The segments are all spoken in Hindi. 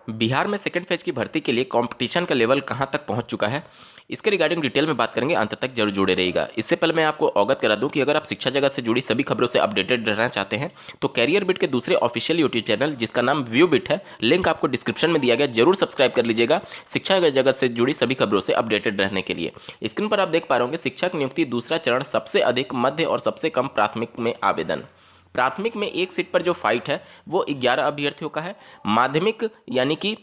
बिहार में सेकंड फेज की भर्ती के लिए कंपटीशन का लेवल कहां तक पहुंच चुका है, इसके रिगार्डिंग डिटेल में बात करेंगे। अंत तक जरूर जुड़े रहिएगा। इससे पहले मैं आपको अवगत करा दूं कि अगर आप शिक्षा जगत से जुड़ी सभी खबरों से अपडेटेड रहना चाहते हैं तो कैरियर बिट के दूसरे ऑफिशियल यूट्यूब चैनल जिसका नाम व्यू बिट है, लिंक आपको डिस्क्रिप्शन में दिया गया, जरूर सब्सक्राइब कर लीजिएगा शिक्षा जगत से जुड़ी सभी खबरों से अपडेटेड रहने के लिए। स्क्रीन पर आप देख पा रहे होंगे शिक्षक नियुक्ति दूसरा चरण, सबसे अधिक मध्य और सबसे कम प्राथमिक में आवेदन। प्राथमिक में एक सीट पर जो फाइट है वो 11 अभ्यर्थियों का है। माध्यमिक यानी कि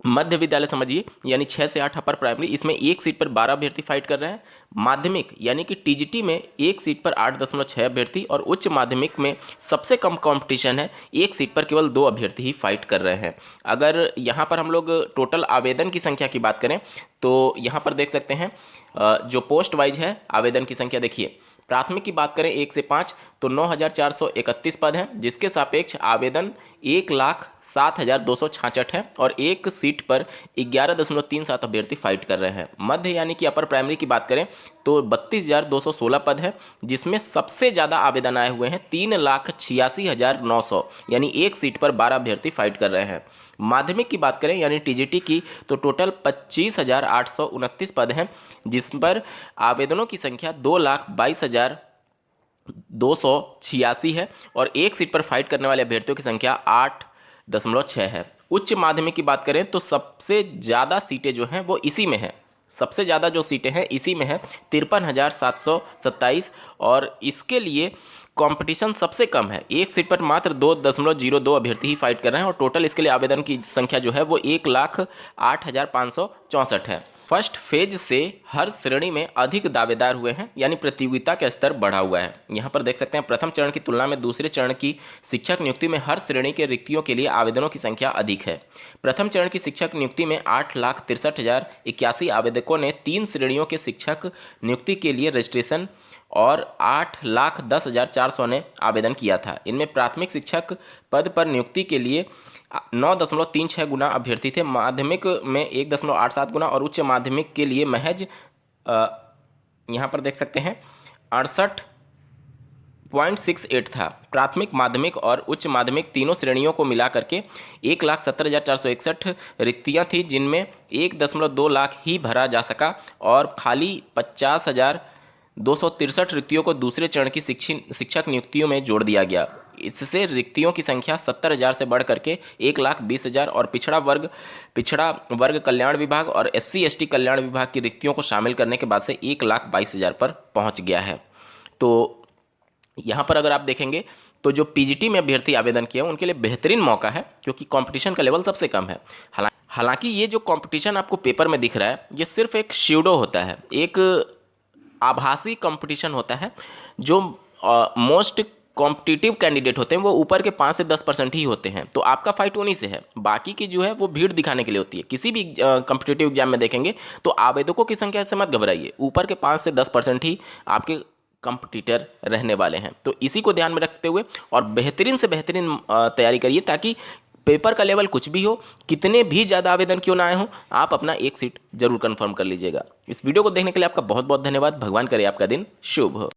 मध्य विद्यालय समझिए, यानी 6 से 8 अपर प्राइमरी, इसमें एक सीट पर 12 अभ्यर्थी फाइट कर रहे हैं। माध्यमिक यानी कि टीजीटी में एक सीट पर 8.6 अभ्यर्थी और उच्च माध्यमिक में सबसे कम कंपटीशन है, एक सीट पर केवल 2 अभ्यर्थी ही फाइट कर रहे हैं। अगर यहाँ पर हम लोग टोटल आवेदन की संख्या की बात करें तो यहाँ पर देख सकते हैं जो पोस्ट वाइज है आवेदन की संख्या। देखिए प्राथमिक की बात करें 1 से 5 तो 9,431 पद हैं, जिसके सापेक्ष आवेदन 1,07,266 है और एक सीट पर 11.37 अभ्यर्थी फाइट कर रहे हैं। मध्य यानी कि अपर प्राइमरी की बात करें तो 32,216 पद है, जिसमें सबसे ज़्यादा आवेदन आए हुए हैं 3,86,900, यानी एक सीट पर 12 अभ्यर्थी फाइट कर रहे हैं। माध्यमिक की बात करें यानी टीजीटी की तो टोटल 25,829 पद हैं, जिस पर आवेदनों की संख्या 2,22,286 है और एक सीट पर फाइट करने वाले अभ्यर्थियों की संख्या 8.6 है। उच्च माध्यमिक की बात करें तो सबसे ज़्यादा सीटें जो हैं वो इसी में है, सबसे ज़्यादा जो सीटें हैं इसी में है 53,727 और इसके लिए कंपटीशन सबसे कम है। एक सीट पर मात्र 2.02 अभ्यर्थी ही फाइट कर रहे हैं और टोटल इसके लिए आवेदन की संख्या जो है वो 1,08,564 है। फर्स्ट फेज से हर श्रेणी में अधिक दावेदार हुए हैं, यानी प्रतियोगिता का स्तर बढ़ा हुआ है। यहाँ पर देख सकते हैं प्रथम चरण की तुलना में दूसरे चरण की शिक्षक नियुक्ति में हर श्रेणी के रिक्तियों के लिए आवेदनों की संख्या अधिक है। प्रथम चरण की शिक्षक नियुक्ति में 8,63,081 आवेदकों ने 3 श्रेणियों के शिक्षक नियुक्ति के लिए रजिस्ट्रेशन और 8,10,400 ने आवेदन किया था। इनमें प्राथमिक शिक्षक पद पर नियुक्ति के लिए 9.36 गुना अभ्यर्थी थे, माध्यमिक में 1.87 गुना और उच्च माध्यमिक के लिए महज यहाँ पर देख सकते हैं 68.68 था। प्राथमिक, माध्यमिक और उच्च माध्यमिक तीनों श्रेणियों को मिला करके 1,70,461 रिक्तियाँ थी, जिनमें 1.2 लाख ही भरा जा सका और खाली 50,263 रिक्तियों को दूसरे चरण की शिक्षक नियुक्तियों में जोड़ दिया गया। इससे रिक्तियों की संख्या 70,000 से बढ़ करके 1,20,000 और पिछड़ा वर्ग कल्याण विभाग और SC/ST कल्याण विभाग की रिक्तियों को शामिल करने के बाद से 1,22,000 पर पहुंच गया है। तो यहाँ पर अगर आप देखेंगे तो जो पीजीटी में अभ्यर्थी आवेदन किए उनके लिए बेहतरीन मौका है, क्योंकि कंपटीशन का लेवल सबसे कम है। हालांकि ये जो कंपटीशन आपको पेपर में दिख रहा है ये सिर्फ एक स्यूडो होता है, एक आभासी कंपटीशन होता है। जो मोस्ट कॉम्पिटिटिव कैंडिडेट होते हैं वो ऊपर के 5 से 10% ही होते हैं, तो आपका फाइट उन्हीं से है। बाकी की जो है वो भीड़ दिखाने के लिए होती है। किसी भी कॉम्पिटिटिव एग्जाम में देखेंगे तो आवेदकों की संख्या से मत घबराइए, ऊपर के 5 से 10% ही आपके कंपटीटर रहने वाले हैं। तो इसी को ध्यान में रखते हुए और बेहतरीन से बेहतरीन तैयारी करिए, ताकि पेपर का लेवल कुछ भी हो, कितने भी ज़्यादा आवेदन क्यों ना आए हों, आप अपना एक सीट जरूर कंफर्म कर लीजिएगा। इस वीडियो को देखने के लिए आपका बहुत बहुत धन्यवाद। भगवान करे आपका दिन शुभ हो।